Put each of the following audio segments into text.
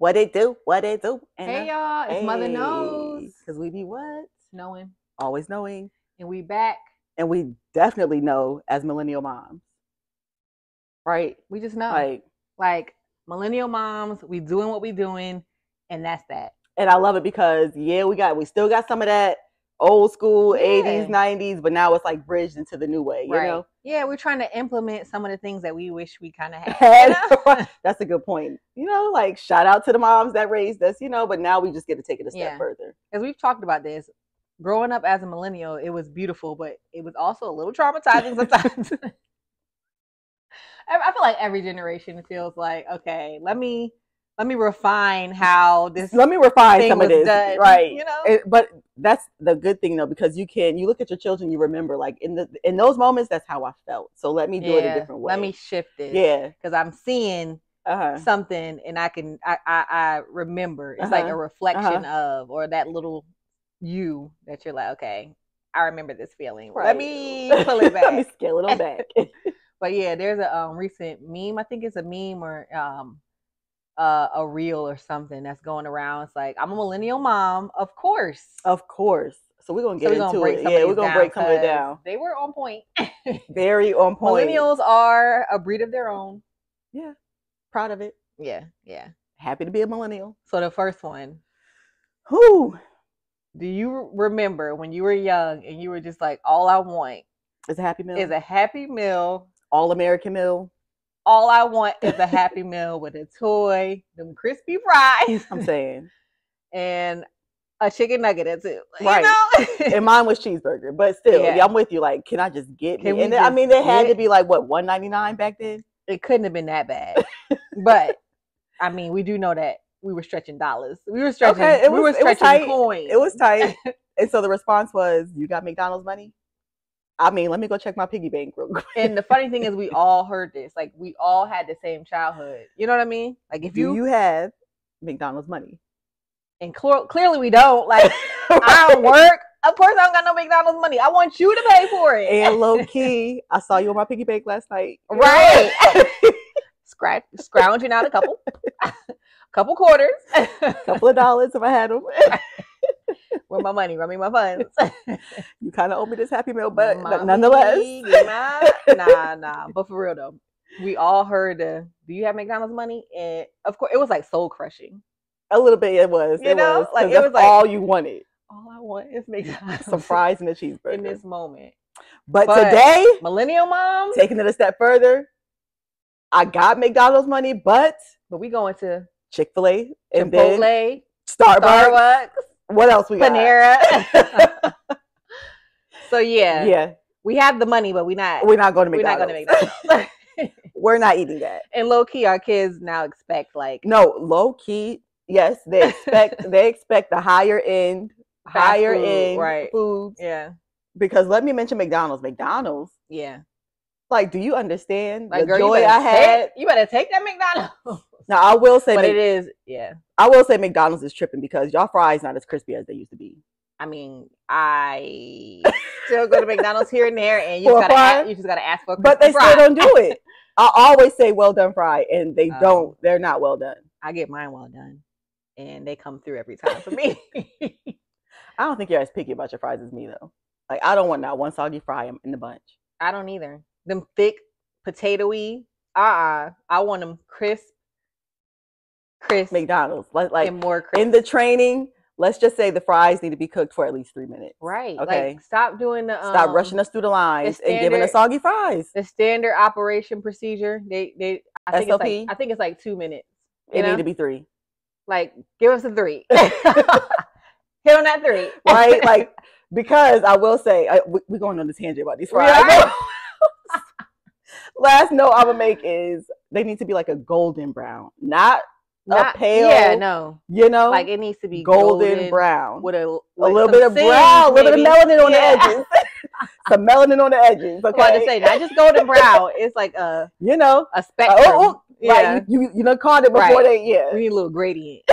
What it do? What it do? And hey y'all, it's Motha Knows. Because we be what? Knowing. Always knowing. And we back. And we definitely know as millennial moms. Right? We just know. Like millennial moms, we doing what we doing, and that's that. And I love it because we still got some of that old school 80s, 90s, but now it's like bridged into the new way, you know? Yeah, we're trying to implement some of the things that we wish we kind of had. You know? That's a good point. You know, like shout out to the moms that raised us, you know, but now we just get to take it a step further. Because we've talked about this. Growing up as a millennial, it was beautiful, but it was also a little traumatizing sometimes. I feel like every generation feels like, okay, let me refine how this. Let me refine some of this, done, right? You know, but that's the good thing though, because you look at your children, you remember, like in those moments, that's how I felt. So let me do it a different way. Let me shift it, because I'm seeing something, and I remember. It's like a reflection of, or that little you that you're like, okay, I remember this feeling. Right. Let me pull it back. Let me scale it on back. But yeah, there's a recent meme. I think it's a meme or a reel or something that's going around. It's like, I'm a millennial mom, of course. So we're gonna get into it. Yeah, we're gonna break some of it down. They were on point. Very on point. Millennials are a breed of their own. Yeah, proud of it. Yeah. Happy to be a millennial. So the first one. Who? Do you remember when you were young and you were just like, all I want is a Happy Meal? Is a Happy Meal. All-American meal. All I want is a Happy Meal with a toy, them crispy fries. I'm saying. And a chicken nugget or two. Right. You know? And mine was cheeseburger. But still, I'm with you. Like, can I just get me? And then, they had to be like, what, $1.99 back then? It couldn't have been that bad. But, I mean, we do know that we were stretching dollars. We were stretching, we were stretching coins. It was tight. And so the response was, you got McDonald's money? I mean, let me go check my piggy bank real quick. And the funny thing is, we all heard this. Like, we all had the same childhood. You know what I mean? Like, if you have McDonald's money, and clearly we don't. Like, I don't work. Of course, I don't got no McDonald's money. I want you to pay for it. And low key, I saw you on my piggy bank last night. Right? Scrounging out a couple quarters, couple of dollars if I had them. Where my money? Run me my funds. You kind of owe me this Happy Meal, but nonetheless. Nah. But for real though, we all heard do you have McDonald's money? And of course, it was like soul crushing. A little bit, it was. It was like all you wanted. All I want is McDonald's. Some fries and a cheeseburger in this moment. But today, millennial moms taking it a step further. I got McDonald's money, but we going to Chick-fil-A and Chipotle, then Starbucks. What else we got? Panera. So yeah, we have the money, but we're not going to McDonald's. We're not going to McDonald's. We're not eating that. And low key, our kids now expect low key. Yes, they expect the higher end foods. Yeah. Because let me mention McDonald's. Yeah. Like, do you understand the girl, joy I had? You better take that McDonald's. Now, I will say, but it is, yeah. I will say McDonald's is tripping because y'all fries not as crispy as they used to be. I mean, I still go to McDonald's here and there, and you just gotta ask for a crispy But they fry. still don't do it. I always say well done fry, and they don't. They're not well done. I get mine well done, and they come through every time for me. I don't think you're as picky about your fries as me though. Like, I don't want not one soggy fry in the bunch. I don't either. Them thick, potatoey. I want them crisp. McDonald's, like and more crisp. In the training, let's just say the fries need to be cooked for at least 3 minutes. Right. Okay. Like, stop doing stop rushing us through the lines and giving us soggy fries. The standard operation procedure. I think it's like 2 minutes. It need to be 3. Like, give us a 3. Hit on that 3. Right? Like, because I will say, we're going on this tangent about these fries. Right. Last note I'm gonna make is they need to be like a golden brown, not pale. Yeah, no. You know, like it needs to be golden brown with a little bit of brown, a little bit of melanin on the edges. Some melanin on the edges. Okay, I to say not just golden brown. It's like a spectrum. Like you done caught it before they. Yeah, we need a little gradient.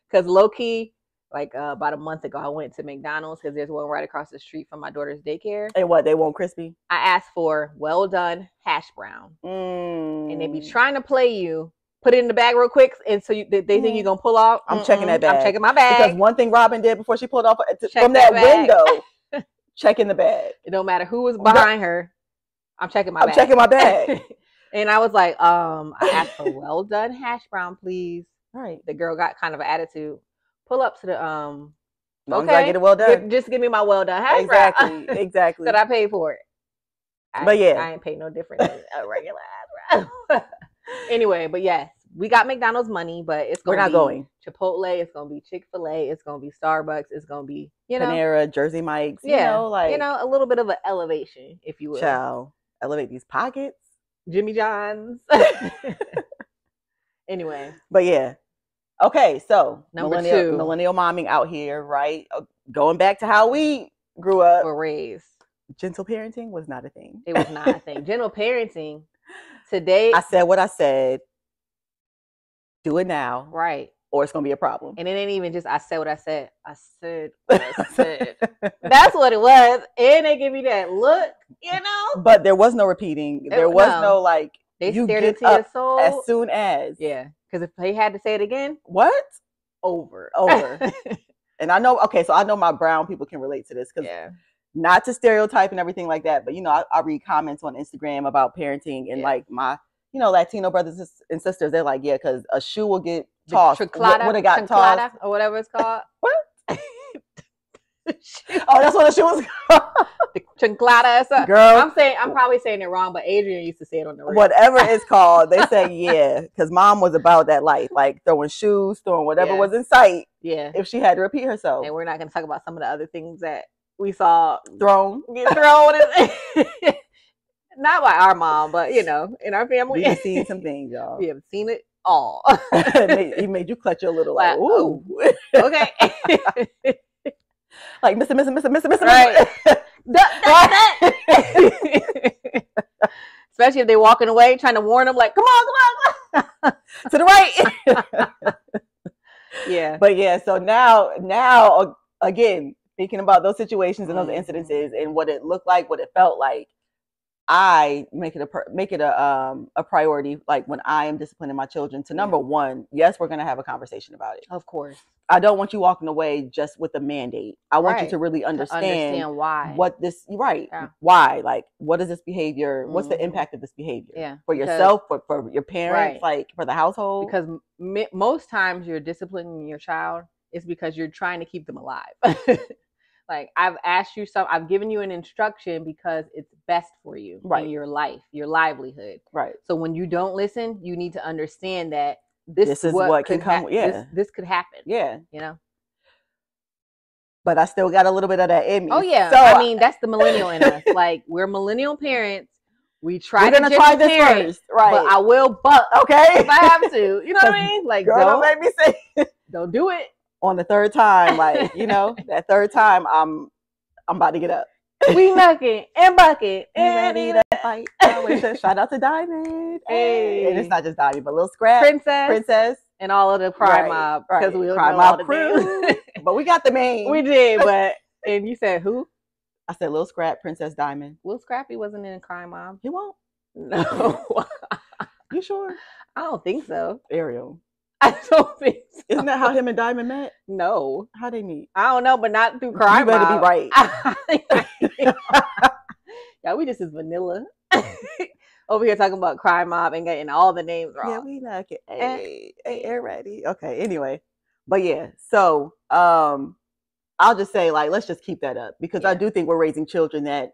Because low key, like about a month ago, I went to McDonald's because there's one right across the street from my daughter's daycare. And what, they want crispy? I asked for well done hash brown, and they be trying to play you. put it in the bag real quick, and so they think you're gonna pull off. I'm checking that bag. I'm checking my bag. Because one thing Robin did before she pulled off from that window, checking the bag. It don't matter who was behind her. I'm checking my bag. I'm checking my bag. And I was like, I asked for well done hash brown, please. Right. The girl got kind of an attitude. Pull up to the okay, I get it well done. Just give me my well done hash brown. Exactly. That I paid for it. But yeah, I ain't paid no different than a regular hash brown. Anyway, but yes, we got McDonald's money, but it's going to be going. Chipotle, it's going to be Chick-fil-A, it's going to be Starbucks, it's going to be, Panera, Jersey Mike's, a little bit of an elevation, if you will. Child, elevate these pockets. Jimmy John's. Anyway. But yeah. Okay, so Number 2. Millennial momming out here, right? Going back to how we grew up. Or raised. Gentle parenting was not a thing. It was not a thing. Gentle parenting. Today. I said what I said. Do it now. Right. Or it's going to be a problem. And it ain't even just I said what I said. I said what I said. That's what it was. And they give me that look, But there was no repeating. There was no like. They stared into your soul. As soon as. Yeah. Because if they had to say it again. What? Over. And I know, so I know my brown people can relate to this. Because not to stereotype and everything like that. But, I read comments on Instagram about parenting. And like my, Latino brothers and sisters, they're like, yeah, because a shoe will get tossed. Would have got tossed. Or whatever it's called. What? Oh, that's what the shoe was called. The chancleta or something. Girl, I'm probably saying it wrong, but Adrian used to say it on the radio. Whatever it's called, they say yeah, because mom was about that life, like throwing shoes, throwing whatever was in sight. Yeah, if she had to repeat herself. And we're not going to talk about some of the other things that we saw get thrown. Not by our mom, but in our family, we've seen some things, y'all. We have seen it all. It made you clutch your little like, ooh, okay. Like, Mr. Right. Especially if they're walking away, trying to warn them, like, come on. To the right. Yeah. But yeah, so now, again, thinking about those situations and those incidences and what it looked like, what it felt like, I make it a priority, like when I am disciplining my children, to number one, yes, we're going to have a conversation about it. Of course. I don't want you walking away just with a mandate. I want you to really understand why. What this, why, like, what is this behavior? What's the impact of this behavior for yourself, for your parents, like for the household? Because most times you're disciplining your child is because you're trying to keep them alive. Like, I've asked you I've given you an instruction because it's best for you in your life, your livelihood. Right. So when you don't listen, you need to understand that this is what can come. This could happen. Yeah. But I still got a little bit of that in me. Oh yeah. So, I mean, that's the millennial in us. Like, we're millennial parents. We're gonna try this first, right? But I will buck, if I have to. You know what I mean? Like, girl, don't make me say. Don't do it. On the third time, like, that third time, I'm about to get up. We knocking and bucking and ready to fight. Shout out to Diamond. Hey. And it's not just Diamond, but Little Scrap, Princess, and all of the crime mob, because we crime mob crew. But we got the main. We did, and you said who? I said Little Scrap, Princess, Diamond. Little Scrappy wasn't in a crime mob. He won't. No. You sure? I don't think so. Ariel. I don't think so. Isn't that how him and Diamond met? No. How they meet? I don't know, but not through crime. You better be right. Yeah, we just is vanilla. Over here talking about crime mob and getting all the names wrong. Yeah, we like it. Hey, ready. Okay, anyway. But yeah, so I'll just say, like, let's just keep that up, because I do think we're raising children that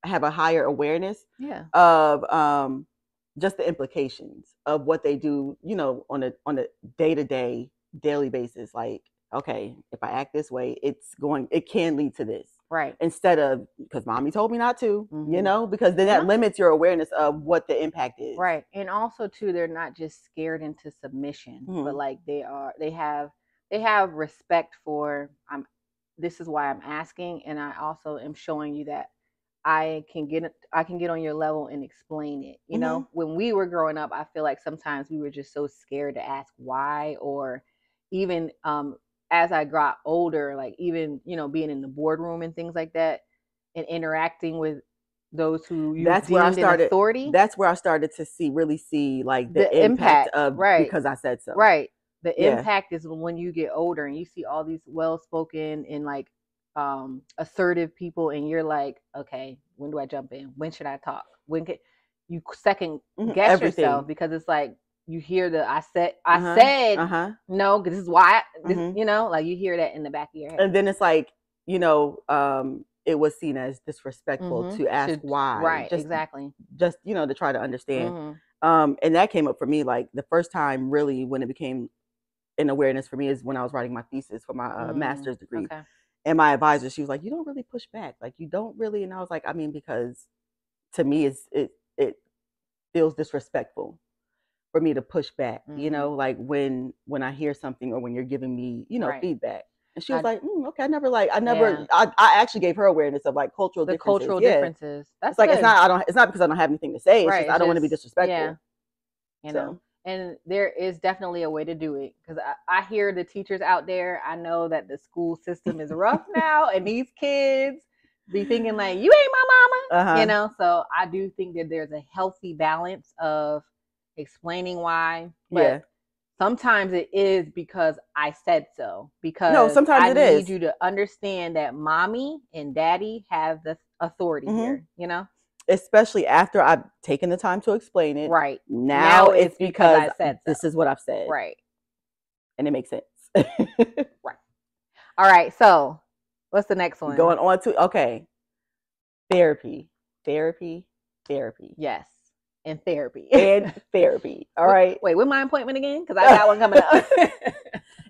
have a higher awareness of just the implications of what they do, on a day-to-day, daily basis. Like, okay, if I act this way, it can lead to this. Right. Instead of, because mommy told me not to, because then that limits your awareness of what the impact is. Right. And also too, they're not just scared into submission, but like they have respect for, this is why I'm asking. And I also am showing you that I can get on your level and explain it. You know, when we were growing up, I feel like sometimes we were just so scared to ask why, or even as I got older, like even, being in the boardroom and things like that and interacting with those who you that's where I deemed an started. authority. That's where I started to really see like the impact of because I said so. Right. The impact is when you get older and you see all these well-spoken and like assertive people, and you're like, okay, when do I jump in? When should I talk? When can you second guess yourself? Because it's like you hear the I said no, because this is why you know, like you hear that in the back of your head, and then it's like, you know, it was seen as disrespectful to ask why. Right, exactly. Just, you know, to try to understand. And that came up for me like the first time really when it became an awareness for me is when I was writing my thesis for my master's degree. Okay. And my advisor, she was like, you don't really push back. Like you don't really. And I was like, I mean, because to me, it feels disrespectful for me to push back, you know, like when I hear something or when you're giving me, you know, feedback. And she was like, okay, I actually gave her awareness of like cultural differences. That's it's like, good. It's not because I don't have anything to say. It's just, I don't want to be disrespectful. Yeah. You know, and there is definitely a way to do it. Because I hear the teachers out there, I know that the school system is rough now, and these kids be thinking like, you ain't my mama, you know? So I do think that there's a healthy balance of explaining why. But sometimes it is because I said so. Because sometimes I need you to understand that mommy and daddy have the authority here, you know? Especially after I've taken the time to explain it. Right. Now it's because I said so. This is what I've said. Right. And it makes sense. Right. All right. So what's the next one? Going on to, okay. Therapy. Yes. And therapy. All right. Wait, when's my appointment again? Because I got one coming up.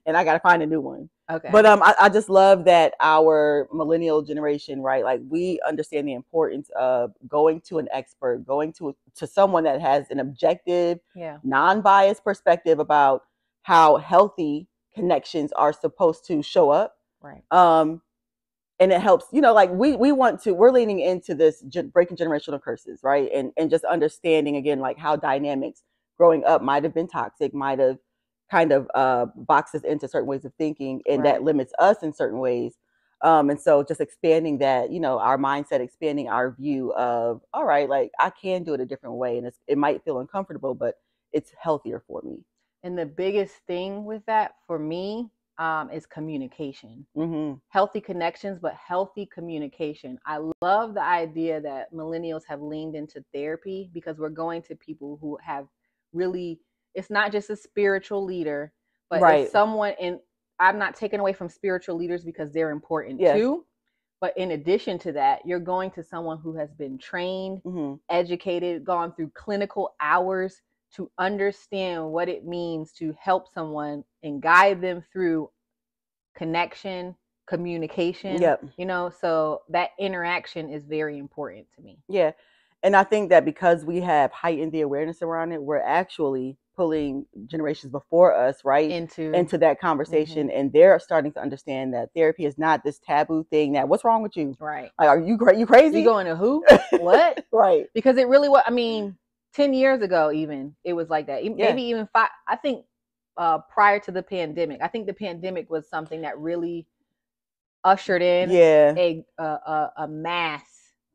And I got to find a new one. Okay. But I just love that our millennial generation, right? Like we understand the importance of going to an expert, going to someone that has an objective, non-biased perspective about how healthy connections are supposed to show up. Right. And it helps, you know, like we're leaning into this breaking generational curses, right? And just understanding again, like how dynamics growing up might have been toxic, might have kind of boxes into certain ways of thinking, and that limits us in certain ways. And so just expanding that, you know, our mindset, expanding our view of, all right, like I can do it a different way. And it might feel uncomfortable, but it's healthier for me. And the biggest thing with that for me is communication. Healthy connections, but healthy communication. I love the idea that millennials have leaned into therapy because we're going to people who have really, it's not just a spiritual leader, but it's someone, and I'm not taking away from spiritual leaders because they're important too. But in addition to that, you're going to someone who has been trained, educated, gone through clinical hours to understand what it means to help someone and guide them through connection, communication, you know, so that interaction is very important to me. Yeah. And I think that because we have heightened the awareness around it, we're actually pulling generations before us, right, into that conversation. And they're starting to understand that therapy is not this taboo thing that what's wrong with you? Right. Like, are you crazy? You going to who? What? Right. Because it really was, I mean, 10 years ago, even it was like that. Maybe even 5. I think prior to the pandemic, I think the pandemic was something that really ushered in a mass,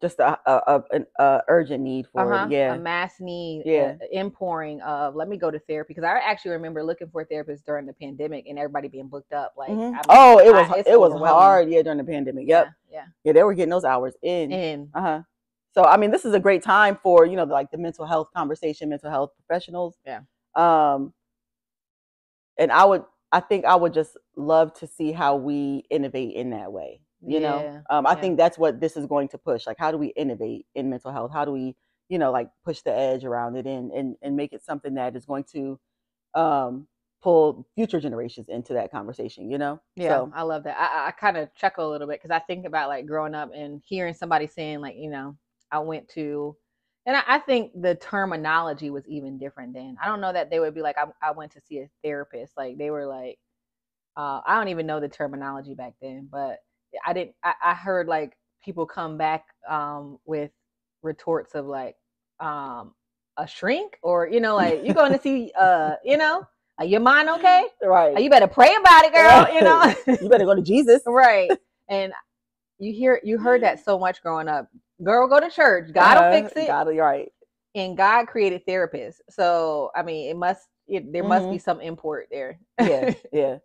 just an urgent need for it. A mass need, impouring of let me go to therapy, because I actually remember looking for a therapist during the pandemic and everybody being booked up. Like, it was hard. Yeah, during the pandemic. Yep. Yeah, they were getting those hours in. So, I mean, this is a great time for, you know, like the mental health conversation, mental health professionals. Yeah. And I think I would just love to see how we innovate in that way. You know, I think that's what this is going to push. Like, how do we innovate in mental health? How do we, you know, like push the edge around it and make it something that is going to pull future generations into that conversation, you know? Yeah, so I love that. I kind of chuckle a little bit because I think about like growing up and hearing somebody saying like, you know, I went to, and I think the terminology was even different then. I don't know that they would be like, I went to see a therapist. Like they were like, I don't even know the terminology back then, but I heard like people come back with retorts of like a shrink, or, you know, like you going to see, you know, are your mind okay? Right. You better pray about it, girl. You know, you better go to Jesus. Right. And you heard that so much growing up. Girl, go to church. God will fix it. God, you're right. And God created therapists. So I mean, there must be some import there. Yeah, yeah.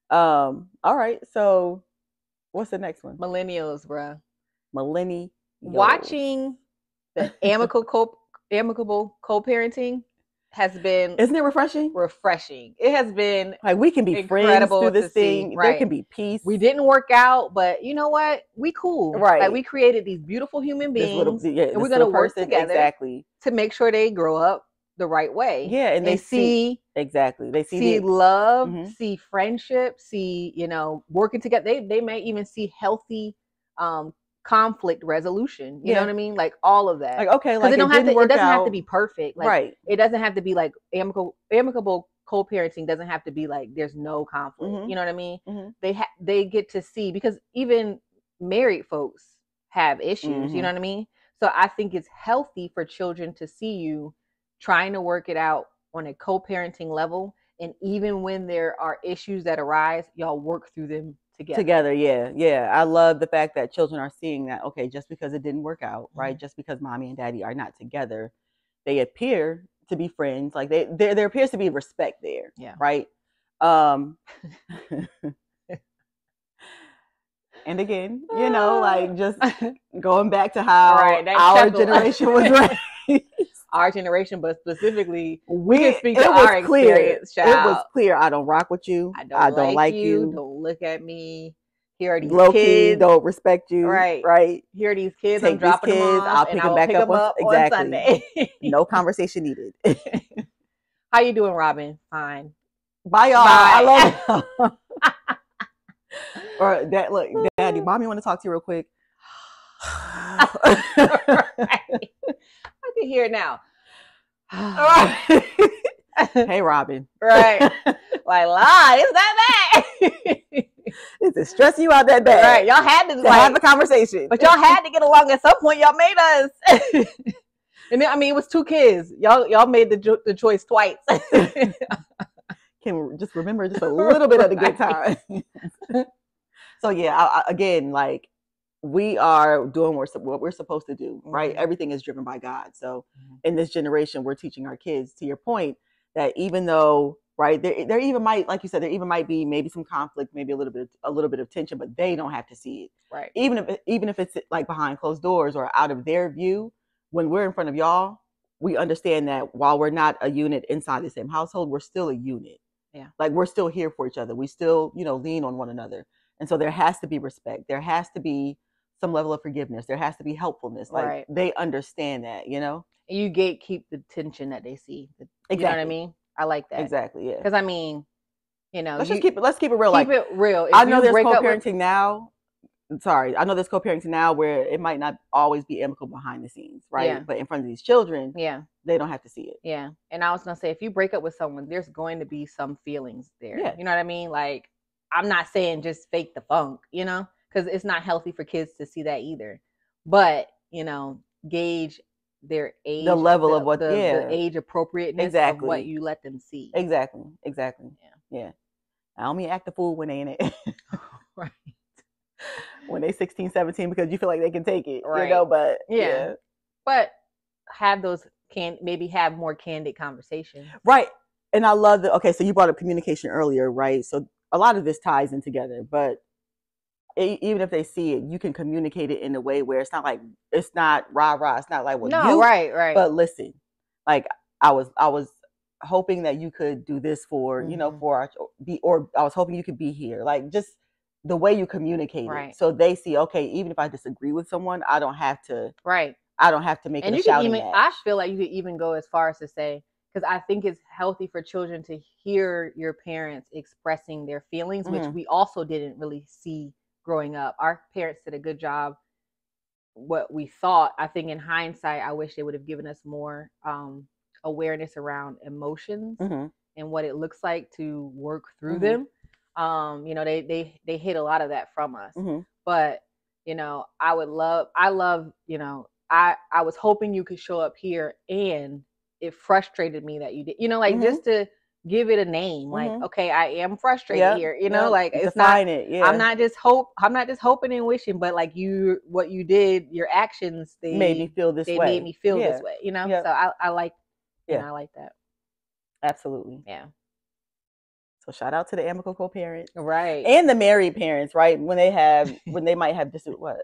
All right. So what's the next one? Millennials, bruh. Millennials. Watching the amicable co-parenting has been, isn't it refreshing? It has been like we can be friends through this thing. Right. There can be peace. We didn't work out, but you know what? We cool. Right. Like we created these beautiful human beings, and we're gonna work together to make sure they grow up the right way. Yeah, and they see exactly. They see love, see friendship, see working together. They may even see healthy conflict resolution. You know what I mean? Like all of that. Like okay, like it doesn't have to be perfect. Like, right. It doesn't have to be like amicable co-parenting doesn't have to be like there's no conflict. You know what I mean? They get to see, because even married folks have issues. You know what I mean? So I think it's healthy for children to see you trying to work it out on a co-parenting level, and even when there are issues that arise, y'all work through them together. Yeah. I love the fact that children are seeing that, okay, just because it didn't work out, right? Just because mommy and daddy are not together, they appear to be friends. Like there appears to be respect there. Yeah. Right. And again, like just going back to how our generation was raised. Our generation, but specifically, we can speak to our experience. It was clear. I don't rock with you. I don't like you. Don't look at me. Here are these low kids. Key, don't respect you. Right. Here are these kids. I'm dropping them off. I'll pick them back up on Sunday. No conversation needed. How you doing, Robin? Fine. Bye, y'all. I love you. Or that. Look, Daddy, mommy, want to talk to you real quick. I can hear it now. Hey, Robin. Right. Like, lie, it's that bad. Is it stressing you out that bad? Right. Y'all had to have a conversation. But y'all had to get along at some point. Y'all made us. And then, I mean, it was 2 kids. Y'all made the choice twice. Can just remember just a little bit of the good time. So yeah, again, like we are doing what we're supposed to do, right? Everything is driven by God. So in this generation, we're teaching our kids, to your point, that even though, right, there even might, like you said, there even might be maybe some conflict, maybe a little bit of tension, but they don't have to see it. Right. Even if it's like behind closed doors or out of their view, when we're in front of y'all, we understand that while we're not a unit inside the same household, we're still a unit. Yeah. Like we're still here for each other. We still, lean on one another. And so there has to be respect. There has to be some level of forgiveness. There has to be helpfulness. Like they understand that, And you gatekeep the tension that they see. You know what I mean? I like that. Exactly. Yeah. Because I mean, let's keep it real. Keep it real. I know there's co-parenting now. Sorry, I know there's co-parenting now where it might not always be amicable behind the scenes, right? Yeah. But in front of these children, they don't have to see it. Yeah. And I was gonna say, if you break up with someone, there's going to be some feelings there. Yeah. You know what I mean? Like, I'm not saying just fake the funk, because it's not healthy for kids to see that either. But gauge their age, the level of what, the age appropriateness of what you let them see. Exactly. Yeah. I don't mean act the fool when they in it. Right. When they 16, 17, because you feel like they can take it, right. But yeah. But have those maybe have more candid conversations. Right. And I love okay, so you brought up communication earlier, right? So a lot of this ties in together, but even if they see it, you can communicate it in a way where it's not rah-rah. It's not like, well, no, right. But listen, like I was hoping that you could do this for, for I was hoping you could be here. Like just the way you communicate it. So they see, okay, even if I disagree with someone, I don't have to. Right. I don't have to make it a shouting match. I feel like you could even go as far as to say, because I think it's healthy for children to hear your parents expressing their feelings, which we also didn't really see growing up. Our parents did a good job. What we thought, I think in hindsight, I wish they would have given us more awareness around emotions and what it looks like to work through them. They hid a lot of that from us. But I was hoping you could show up here, and it frustrated me that you did. Just to give it a name. Like, okay, I am frustrated here. You know, like it's define not. It. Yeah. I'm not just hoping and wishing, but like what you did, your actions, they made me feel this way. They made me feel this way. You know, so I like. Yeah, I like that. Absolutely. Yeah. So shout out to the amicable co-parents, right, and the married parents, right? When they might have what.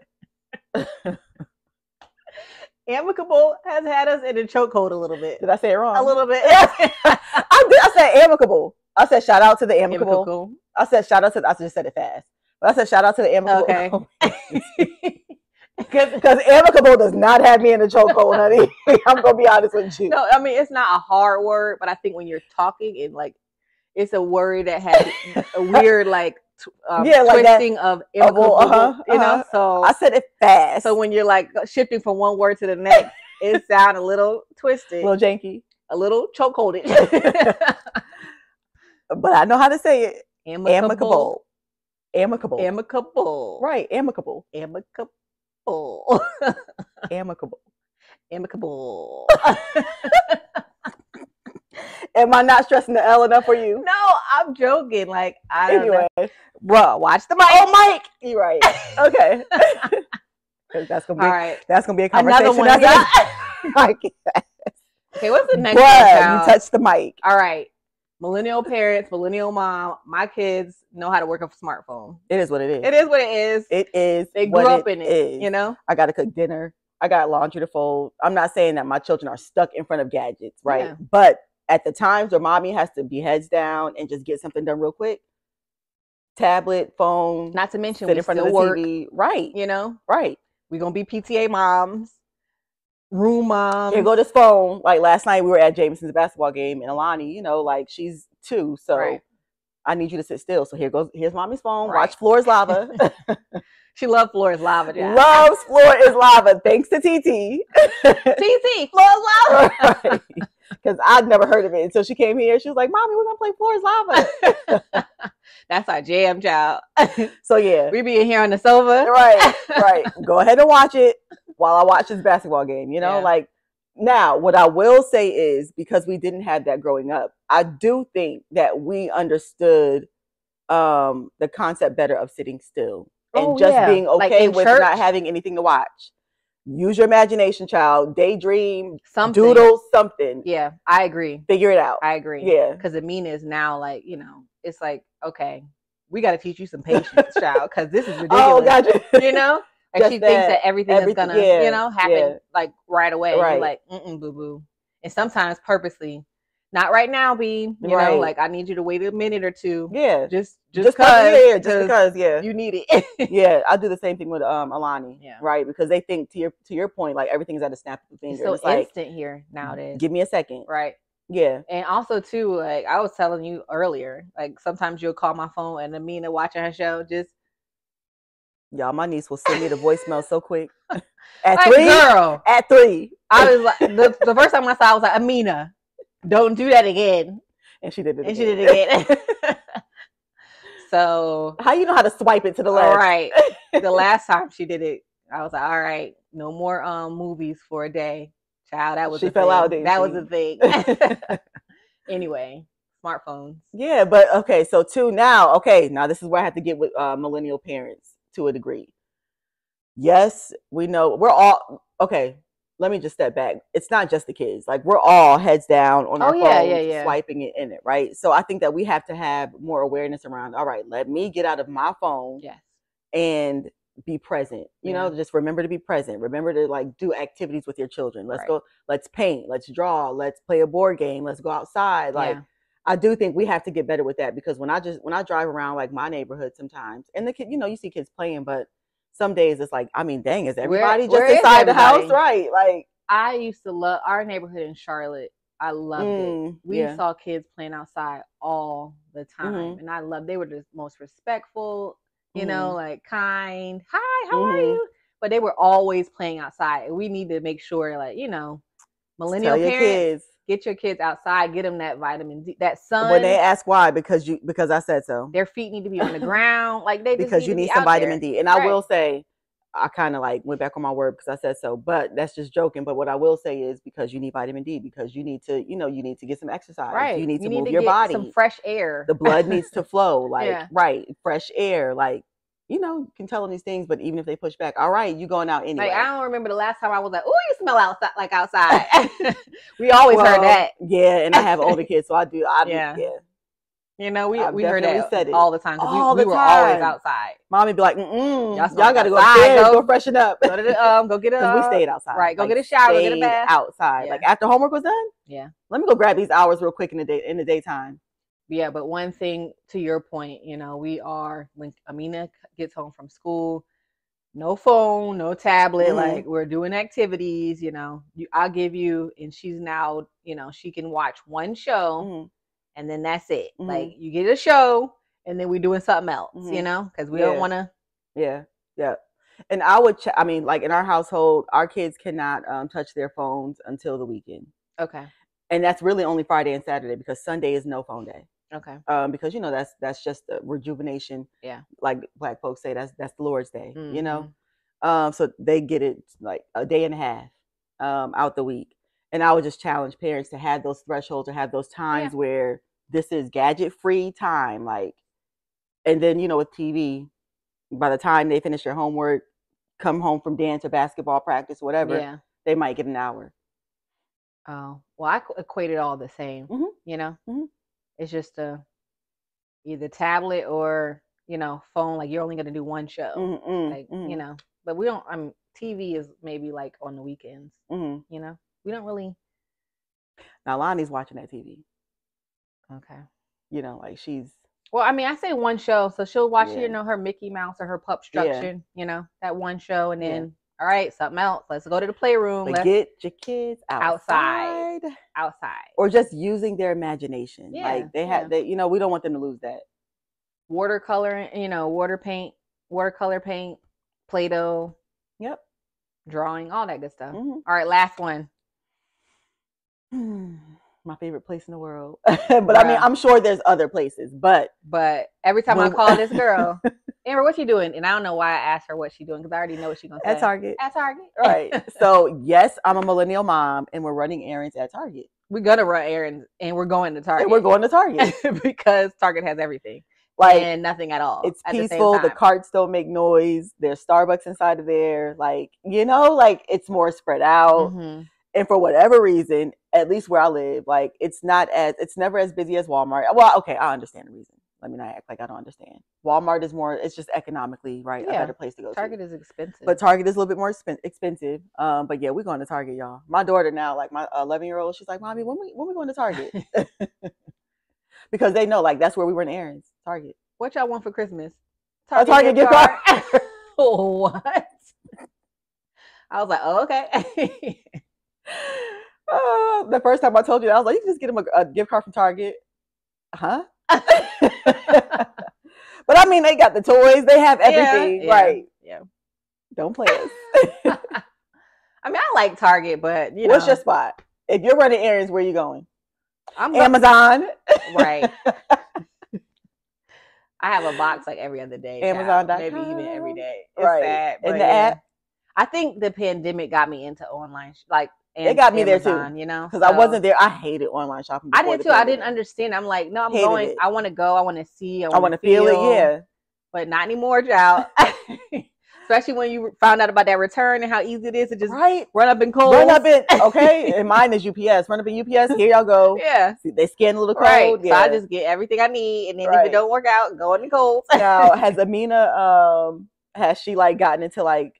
Amicable has had us in a chokehold a little bit. Did I say it wrong? A little bit. I said amicable. I said shout out to the amicable. I said shout out to. I just said it fast, but I said shout out to the amicable. Okay. Because amicable does not have me in a chokehold, honey. I'm gonna be honest with you. No, I mean it's not a hard word, but I think when you're talking, it's a word that has a weird like. Twisting of amicable, you know. So I said it fast. So when you're like shifting from one word to the next, it sounds a little twisted, a little janky, a little chokeholded. But I know how to say it. Amicable. Right, amicable. Amicable. Am I not stressing the L enough for you? No, I'm joking. Like, I don't know. Bruh, watch the mic. Oh, Mike. You're right. Okay. That's gonna be that's gonna be a conversation. Another one. Okay, what's the next one? You touch the mic. All right. Millennial parents, millennial mom. My kids know how to work a smartphone. It is what it is. It is what it is. It is. They grew up in it. You know. I got to cook dinner. I got laundry to fold. I'm not saying that my children are stuck in front of gadgets, right? Yeah. But at the times where mommy has to be heads down and just get something done real quick, tablet, phone, not to mention sit in front of the TV, right? You know, right? We're gonna be PTA moms, room moms. Here go this phone. Like last night, we were at Jameson's basketball game, and Alani, you know, like she's 2, so I need you to sit still. So here's mommy's phone. Watch Floor is Lava. She loves Floor is Lava. Jack. Loves Floor is Lava. Thanks to TT. TT, Floor is Lava. Because I'd never heard of it until she came here. She was like, "Mommy, we're gonna play Floor is Lava." That's our jam, child. So yeah, we be in here on the sofa. Right. Go ahead and watch it while I watch this basketball game. You know, like now, what I will say is because we didn't have that growing up, I do think that we understood the concept better of sitting still. And being okay with not having anything to watch. Use your imagination, child. Daydream, doodle something. Yeah, I agree. Figure it out. I agree. Yeah. Because Amina is now like, you know, it's like, okay, we got to teach you some patience, child, because this is ridiculous. Oh, gotcha. You know? And she thinks that everything is going to, you know, happen like right away. Right. You're like, boo-boo. And sometimes purposely, not right now, B. You know, like I need you to wait a minute or two. Yeah. Just because you need it. Yeah, I do the same thing with Alani. Yeah. Right, because they think to your point, like everything's at a snap of a finger. It's so instant here nowadays. Give me a second. Right. Yeah. And also too, like I was telling you earlier, like sometimes you'll call my phone and Amina watching her show just. Y'all, my niece will send me the voicemail so quick. At like, 3, girl. At 3, I was like, the first time I saw, I was like, Amina, don't do that again. And she did it. And she did it again. So how you know how to swipe it to the left? Right. The last time she did it, I was like, all right, no more movies for a day. Child, that was she fell out. That was a thing. Anyway, smartphones. Yeah, but okay, so now this is where I have to get with millennial parents to a degree. Yes, we know we're all okay. Let me just step back. It's not just the kids. Like we're all heads down on our phones, swiping it in it, right? So I think that we have to have more awareness around, all right, let me get out of my phone and be present. You know, just remember to be present. Remember to like do activities with your children. Let's go, let's paint, let's draw, let's play a board game, let's go outside. Like I do think we have to get better with that because when I drive around like my neighborhood sometimes and the kid, you know, you see kids playing, but some days it's like, I mean, dang, is everybody just inside the house? Right. Like I used to love our neighborhood in Charlotte. I loved it. We saw kids playing outside all the time. And I loved, they were the most respectful, you know, like kind. Hi, how are you? But they were always playing outside. And we need to make sure, like, you know, millennial parents, get your kids outside, get them that vitamin D, that sun. When they ask why, because I said so. Their feet need to be on the ground, like they just because you need some vitamin D. And I will say, I kind of like went back on my word because I said so, but that's just joking. But what I will say is because you need vitamin D, because you need to, you need to get some exercise. Right. You need to need move to your get body. some fresh air. The blood needs to flow. Like, yeah. right. Fresh air. Like, you can tell them these things, but even if they push back, all right, you going out anyway. Like, I don't remember the last time I was like, oh, you smell outside. We always heard that. Yeah. And I have older kids, so I do. Yeah. We I've heard that said it all the time because we were always outside. Mommy be like, y'all gotta go upstairs, go freshen up. Go to the go get a. Because we stayed outside. Right, go get a shower, go get a bath. Outside, like after homework was done. Yeah. Let me go grab these hours real quick in the daytime. Yeah, but one thing to your point, we are when Amina gets home from school, no phone, no tablet, like we're doing activities. I'll give you, and she's now, she can watch one show. And then that's it. Like you get a show, and then we're doing something else, because we don't want to. Yeah. And I would, like in our household, our kids cannot touch their phones until the weekend. Okay. And that's really only Friday and Saturday because Sunday is no phone day. Okay. Because that's just the rejuvenation. Yeah. Like Black folks say, that's the Lord's Day. So they get it like a day and a half out the week. And I would just challenge parents to have those thresholds or have those times where this is gadget-free time. Like, and then, with TV, by the time they finish their homework, come home from dance or basketball practice, whatever, they might get an hour. Oh, well, I equate it all the same, It's just either tablet or, phone, like you're only going to do one show. But we don't, TV is maybe like on the weekends, We don't really. Now Lonnie's watching that TV. Okay. Like she's. Well, I say one show, so she'll watch, her Mickey Mouse or her Pupstruction, that one show, and then all right, something else. Let's go to the playroom. Let's get your kids outside, or just using their imagination. Yeah, like they have, we don't want them to lose that. Watercolor, watercolor paint, Play-Doh. Yep. Drawing, all that good stuff. All right, last one. My favorite place in the world. But I'm sure there's other places, but every time I call this girl, Amber, what you doing? And I don't know why I asked her what she doing because I already know what she's gonna say. At Target. Right. So yes, I'm a millennial mom and we're running errands at Target. We're gonna run errands and we're going to Target. Because Target has everything. And nothing at all. It's peaceful. The carts don't make noise. There's Starbucks inside of there. Like, it's more spread out. And for whatever reason, at least where I live, like it's never as busy as Walmart. Well, okay, I understand the reason. Let me not act like I don't understand. Walmart is more, it's just economically, right? A better place to go. Target is expensive. But Target is a little bit more expensive. But yeah, we're going to Target, y'all. My daughter now, like my 11-year-old, she's like, Mommy, when we going to Target? Because they know, like, that's where we run errands. Target. What y'all want for Christmas? Target gift card. What? I was like, oh, okay. The first time I told you that, I was like, you can just get him a gift card from Target. Huh? But they got the toys. They have everything. Right. Yeah. Don't play us. I like Target, but, What's your spot? If you're running errands, where are you going? Amazon. Right. I have a box like every other day. Amazon.com. Maybe even every day. It's right. sad. In the app. I think the pandemic got me into online, it got me Amazon, there too. Because I wasn't there. I hated online shopping. I did too. I didn't understand. I'm like, no, I'm going. I want to go. I want to see. I want to feel it. Yeah. But not anymore, child. Especially when you found out about that return and how easy it is to just run up in Kohl's. Okay. And mine is UPS. Run up in UPS. Here y'all go. Yeah. See, they scan a little code. Right. Yeah. So I just get everything I need, and then if it don't work out, go in Kohl's. Now, has Amina has she gotten into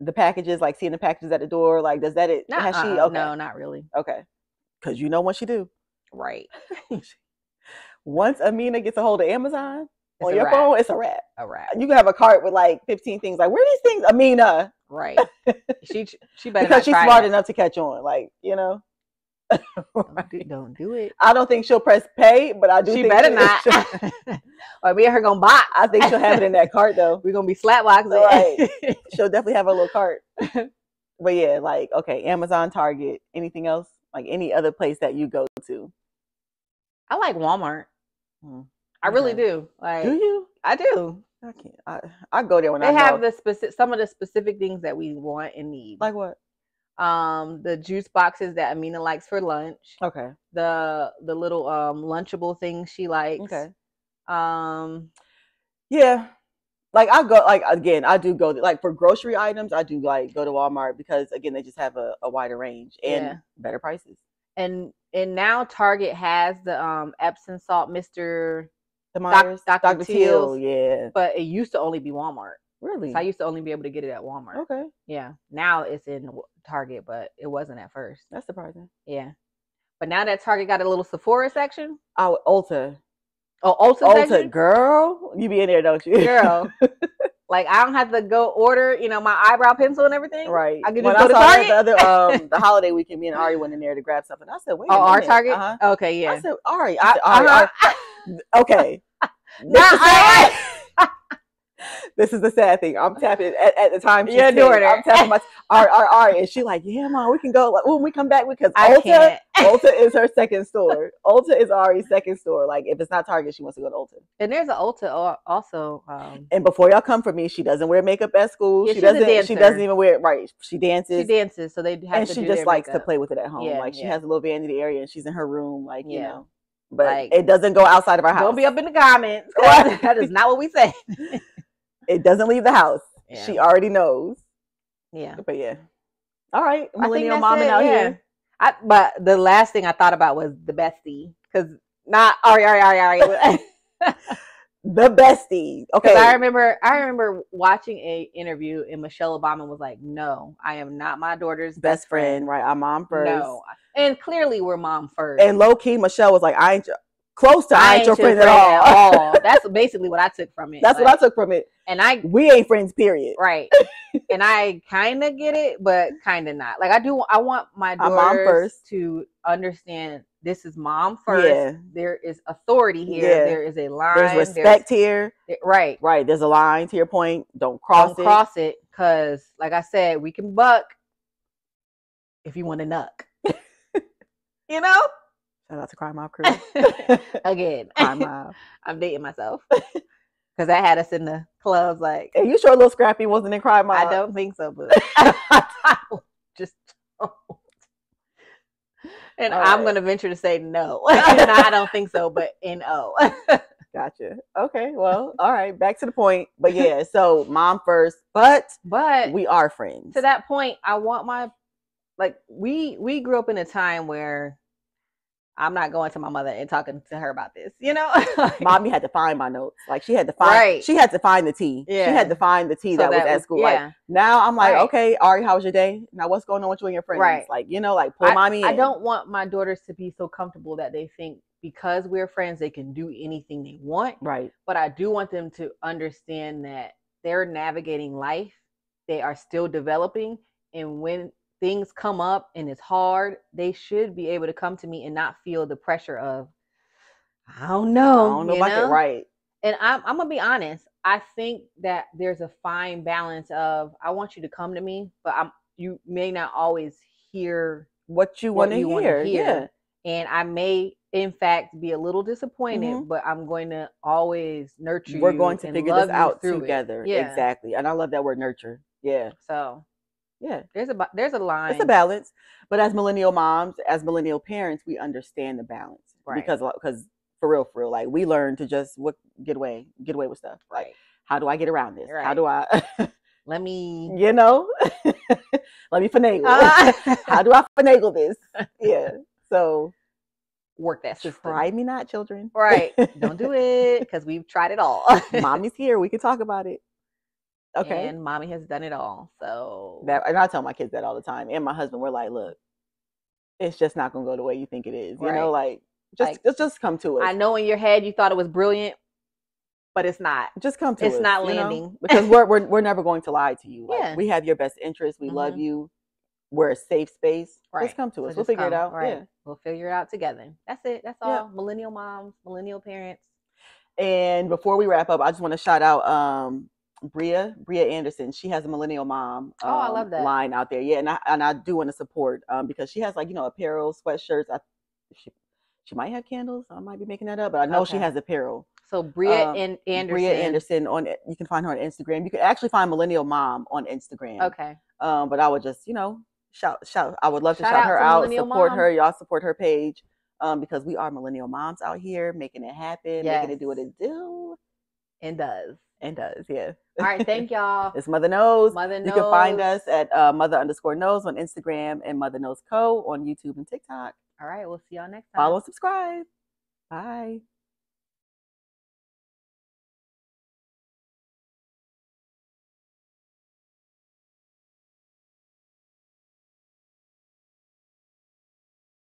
the packages, seeing the packages at the door? Does that it? Has she? Okay. No, not really. Okay. Because when she do. Right. Once Amina gets a hold of Amazon on your phone, it's a wrap. A wrap. You can have a cart with 15 things. Where are these things, Amina? Right. She better because she's smart enough to catch on. Right. Don't do it. I don't think she'll press pay, but I do. She think better not. Or me and her gonna box. I think she'll have it in that cart though. We're gonna be slapboxing. Right. She'll definitely have a little cart. But yeah, okay, Amazon, Target, anything else? Any other place that you go to? I like Walmart. I really do. Do you? I do. I can't. I go there when they have some of the specific things that we want and need. Like what? The juice boxes that Amina likes for lunch. Okay. The little Lunchable things she likes. Okay. Yeah. Like I go, like again, I do go like for grocery items. I do like go to Walmart because again, they just have a wider range and better prices. And now Target has the Epsom salt, Mr. Dr. Teal's, yeah. But it used to only be Walmart. Really? So I used to only be able to get it at Walmart. Okay. Yeah. Now it's in Target, but it wasn't at first. That's surprising. Yeah. But now that Target got a little Sephora section. Oh, Ulta. Oh, Ulta section? Girl. You be in there, don't you? Girl. Like I don't have to go order, my eyebrow pencil and everything. Right. I can just go to Target. The holiday weekend, me and Ari went in there to grab something. I said, wait. Oh, our Target? Okay, yeah. I said, Ari. Ari. Okay. This is the sad thing. I'm tapping at the time. Your daughter. I'm tapping my Ari, and she like, yeah, Mom, we can go when we come back because Ulta is her second store. Ulta is Ari's second store. Like if it's not Target, she wants to go to Ulta. And there's an Ulta also. And before y'all come for me, she doesn't wear makeup at school. Yeah, she doesn't even wear it. Right. She dances. So they have and to she do just their likes makeup. to play with it at home. Yeah, like she has a little vanity area and she's in her room. Like you know. But like, it doesn't go outside of our house. Don't be up in the comments. That is not what we say. It doesn't leave the house. Yeah. She already knows. Yeah. But yeah. All right. Millennial Mom out here. But the last thing I thought about was the bestie. Because not Ari. The bestie. Okay. I remember watching a interview and Michelle Obama was like, no, I am not my daughter's best friend. Right. I'm mom first. No. And clearly we're mom first. And low key, Michelle was like, I ain't your friend at all. That's basically what I took from it. That's what I took from it. And we ain't friends, period. Right. And I kind of get it, but kind of not. Like I want my daughters to understand this is mom first. Yeah. There is authority here. Yeah. There is a line. There's respect here. Right. Right. There's a line to your point. Don't cross it. Because like I said, we can buck if you want to nuck. Shout out to Crime Mob crew. Again. Crime Mob. I'm dating myself. Because that had us in the clubs like. Are you sure Little Scrappy wasn't in Crime Mob? I don't think so, but I just don't. And I'm going to venture to say no. I don't think so, but N-O. Gotcha. Okay, well, all right, back to the point. But yeah, so mom first, but we are friends. To that point, I want we grew up in a time where I'm not going to my mother and talking to her about this, Mommy had to find my notes. Like she had to find, she had to find the tea. Yeah. She had to find the tea that was at school. Yeah. Like now I'm like, okay, Ari, how was your day? Now what's going on with you and your friends? Right. Like, like pull mommy in. I don't want my daughters to be so comfortable that they think because we're friends, they can do anything they want. Right. But I do want them to understand that they're navigating life. They are still developing. And when things come up and it's hard, they should be able to come to me and not feel the pressure of, I don't know about it, right? And I'm gonna be honest. I think that there's a fine balance of I want you to come to me, but you may not always hear what you want to hear. Yeah. And I may, in fact, be a little disappointed, but I'm going to always nurture you. We're going to figure this out together. Yeah. Exactly. And I love that word nurture. Yeah. So yeah, there's a line. It's a balance, but as millennial moms, as millennial parents, we understand the balance, right? Because for real, like we learn to just get away with stuff. Like, right. How do I get around this? Right. How do I? Let me, let me finagle. How do I finagle this? Yeah. So work that system. Try me not, children. Right. Don't do it because we've tried it all. Mommy's here. We can talk about it. Okay. And mommy has done it all. So and I tell my kids that all the time. And my husband, we're like, look, it's just not gonna go the way you think it is. You know, like just come to it. I know in your head you thought it was brilliant, but it's not. Just come to it. It's not landing. Because we're never going to lie to you. Like, we have your best interest. We love you. We're a safe space. Right. Just come to us. We'll figure it out. Right. Yeah. We'll figure it out together. That's it. That's all. Millennial moms, millennial parents. And before we wrap up, I just want to shout out Bria Anderson. She has a Millennial Mom I love that line out there. Yeah, and I do want to support because she has apparel, sweatshirts. She might have candles. I might be making that up, but I know she has apparel. So Bria Anderson. Bria Anderson you can find her on Instagram. You can actually find Millennial Mom on Instagram. Okay. But I would just, shout. I would love to shout her out, support her. Y'all support her page. Because we are Millennial Moms out here making it happen, making it do what it do. And does. Yeah. All right, thank y'all. It's Motha Knows. Motha Knows. You can find us at Motha_knows on Instagram and Motha Knows Co on YouTube and TikTok. All right, we'll see y'all next time. Follow and subscribe. Bye.